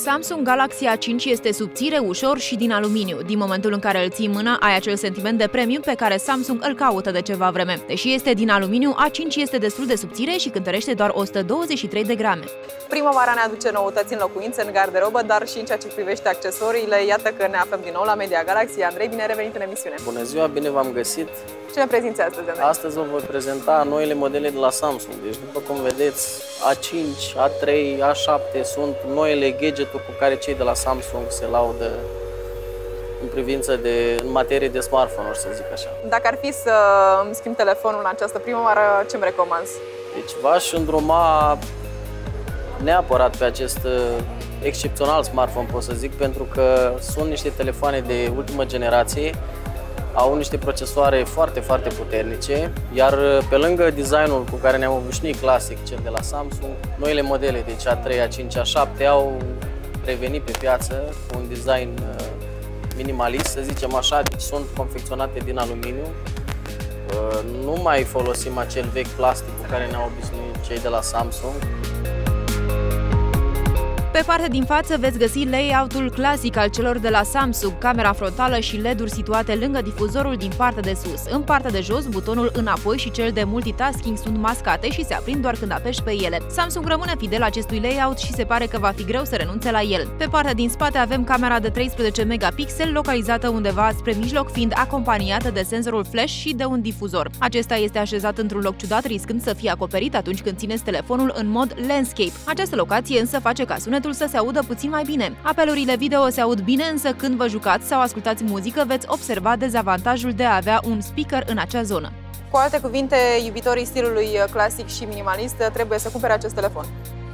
Samsung Galaxy A5 este subțire, ușor și din aluminiu. Din momentul în care îl ții în mână, ai acel sentiment de premium pe care Samsung îl caută de ceva vreme. Deși este din aluminiu, A5 este destul de subțire și cântărește doar 123 de grame. Primăvara ne aduce noutăți în locuințe, în garderobă, dar și în ceea ce privește accesoriile. Iată că ne aflăm din nou la Media Galaxy. Andrei, bine revenit în emisiune! Bună ziua, bine v-am găsit! Ce ne prezinți astăzi, Andrei? Astăzi vă voi prezenta noile modele de la Samsung. Deci, după cum vedeți, A5, A3, A7 sunt noile gadgeturi cu care cei de la Samsung se laudă în materie de smartphone-uri, să zic așa. Dacă ar fi să îmi schimb telefonul în această primăvară, ce-mi recomanzi? Deci v-aș îndruma neapărat pe acest excepțional smartphone, pot să zic, pentru că sunt niște telefoane de ultimă generație, au niște procesoare foarte, foarte puternice, iar pe lângă designul cu care ne-am obișnuit clasic, cel de la Samsung, noile modele, deci A3, A5, A7, au revenit pe piață cu un design minimalist, să zicem așa, deci sunt confecționate din aluminiu. Nu mai folosim acel vechi plastic cu care ne-au obișnuit cei de la Samsung. Pe partea din față veți găsi layout-ul clasic al celor de la Samsung, camera frontală și LED-uri situate lângă difuzorul din partea de sus. În partea de jos, butonul înapoi și cel de multitasking sunt mascate și se aprind doar când apeși pe ele. Samsung rămâne fidel acestui layout și se pare că va fi greu să renunțe la el. Pe partea din spate avem camera de 13 megapixeli, localizată undeva spre mijloc, fiind acompaniată de senzorul flash și de un difuzor. Acesta este așezat într-un loc ciudat, riscând să fie acoperit atunci când țineți telefonul în mod landscape. Această locație însă face ca sunetul să se audă puțin mai bine. Apelurile video se aud bine, însă când vă jucați sau ascultați muzică, veți observa dezavantajul de a avea un speaker în acea zonă. Cu alte cuvinte, iubitorii stilului clasic și minimalist trebuie să cumpere acest telefon.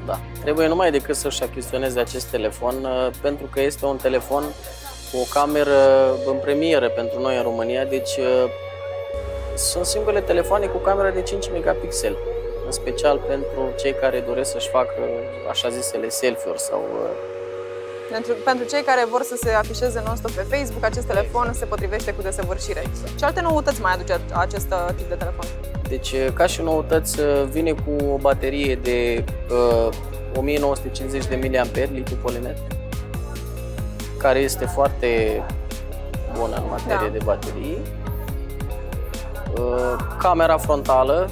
Da, trebuie numai decât să-și achiziționeze acest telefon, pentru că este un telefon cu o cameră în premieră pentru noi în România, deci sunt singurele telefoane cu cameră de 5 megapixeli. În special pentru cei care doresc să-și facă așa zisele selfie-uri sau... Pentru cei care vor să se afișeze non-stop pe Facebook, acest telefon se potrivește cu desăvârșire. Exact. Ce alte noutăți mai aduce acest tip de telefon? Deci, ca și noutăți, vine cu o baterie de 1950 de mAh, litiu polimer, care este foarte bună în materie de baterii. Camera frontală,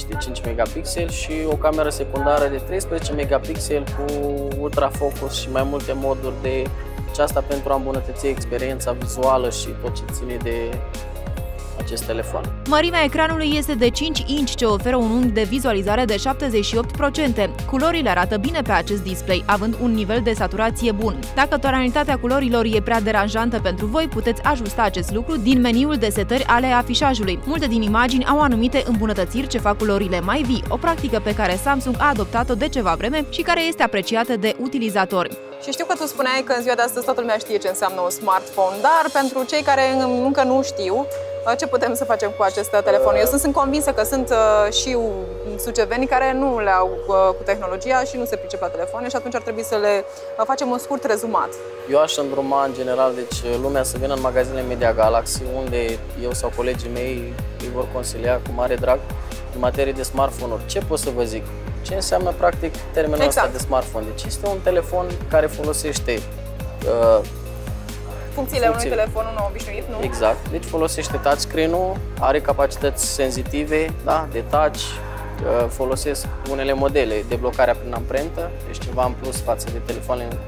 de 5 megapixeli și o cameră secundară de 13 megapixeli cu ultrafocus și mai multe moduri de aceasta pentru a îmbunătăți experiența vizuală și tot ce ține de acest telefon. Mărimea ecranului este de 5 inch, ce oferă un unghi de vizualizare de 78%. Culorile arată bine pe acest display, având un nivel de saturație bun. Dacă tonalitatea culorilor e prea deranjantă pentru voi, puteți ajusta acest lucru din meniul de setări ale afișajului. Multe din imagini au anumite îmbunătățiri ce fac culorile mai vii, o practică pe care Samsung a adoptat-o de ceva vreme și care este apreciată de utilizatori. Și știu că tu spuneai că în ziua de astăzi toată lumea știe ce înseamnă un smartphone, dar pentru cei care încă nu știu, ce putem să facem cu acest telefon? Eu sunt convinsă că sunt și suceveni care nu le au cu tehnologia și nu se pricep la telefoane și atunci ar trebui să le facem un scurt rezumat. Eu aș îndruma în general, deci lumea să vină în magazinele Media Galaxy, unde eu sau colegii mei îi vor consilia cu mare drag în materie de smartphone-uri. Ce pot să vă zic? Ce înseamnă practic termenul ăsta de smartphone? Deci este un telefon care folosește funcțiile unui telefon obișnuit, nu? Exact. Deci folosește touchscreen-ul, are capacități senzitive, da, de touch, folosesc unele modele de blocarea prin amprentă, deci ceva în plus față de telefoanele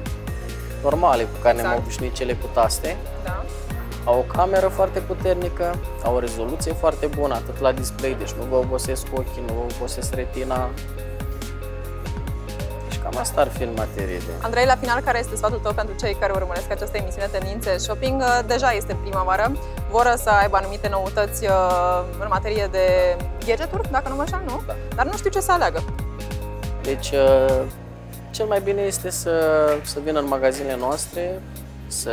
normale cu care ne-am obișnuit, cele cu taste. Da. Au o cameră foarte puternică, au o rezoluție foarte bună, atât la display, deci nu vă obosesc ochii, nu vă obosesc retina. Cam asta ar fi în materie de... Andrei, la final, care este sfatul tău pentru cei care urmăresc această emisiune Tendințe Shopping? Deja este primăvară, vor să aibă anumite noutăți în materie de gadgeturi, dacă nu mă așa, nu? Da. Dar nu știu ce să aleagă. Deci, cel mai bine este să vină în magazinele noastre, să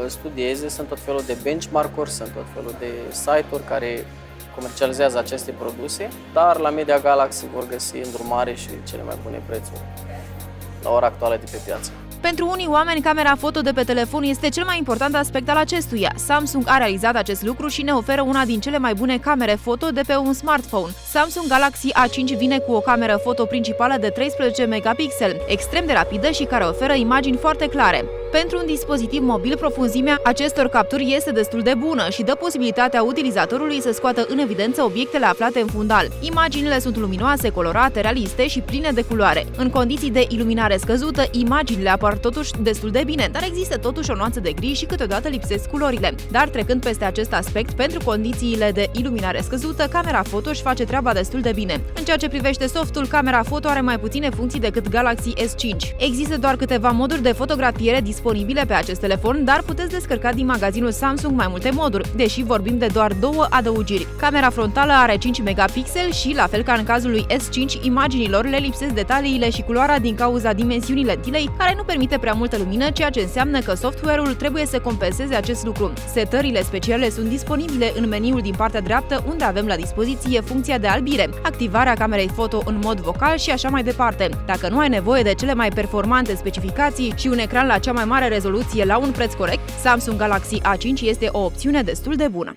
studieze, sunt tot felul de benchmark-uri, sunt tot felul de site-uri care comercializează aceste produse, dar la Media Galaxy vor găsi îndrumare și cele mai bune prețuri la ora actuală de pe piață. Pentru unii oameni, camera foto de pe telefon este cel mai important aspect al acestuia. Samsung a realizat acest lucru și ne oferă una din cele mai bune camere foto de pe un smartphone. Samsung Galaxy A5 vine cu o cameră foto principală de 13 megapixeli, extrem de rapidă și care oferă imagini foarte clare. Pentru un dispozitiv mobil, profunzimea acestor capturi este destul de bună și dă posibilitatea utilizatorului să scoată în evidență obiectele aflate în fundal. Imaginile sunt luminoase, colorate, realiste și pline de culoare. În condiții de iluminare scăzută, imaginile apar totuși destul de bine, dar există totuși o nuanță de gri și câteodată lipsesc culorile. Dar trecând peste acest aspect, pentru condițiile de iluminare scăzută, camera foto își face treaba destul de bine. În ceea ce privește softul, camera foto are mai puține funcții decât Galaxy S5. Există doar câteva moduri de fotografiere disponibile pe acest telefon, dar puteți descărca din magazinul Samsung mai multe moduri, deși vorbim de doar 2 adăugiri. Camera frontală are 5 megapixeli și, la fel ca în cazul lui S5, imaginilor le lipsesc detaliile și culoarea din cauza dimensiunii lentilei, care nu permite prea multă lumină, ceea ce înseamnă că software-ul trebuie să compenseze acest lucru. Setările speciale sunt disponibile în meniul din partea dreaptă, unde avem la dispoziție funcția de albire, activarea camerei foto în mod vocal și așa mai departe. Dacă nu ai nevoie de cele mai performante specificații și un ecran la cea mai mare rezoluție la un preț corect, Samsung Galaxy A5 este o opțiune destul de bună.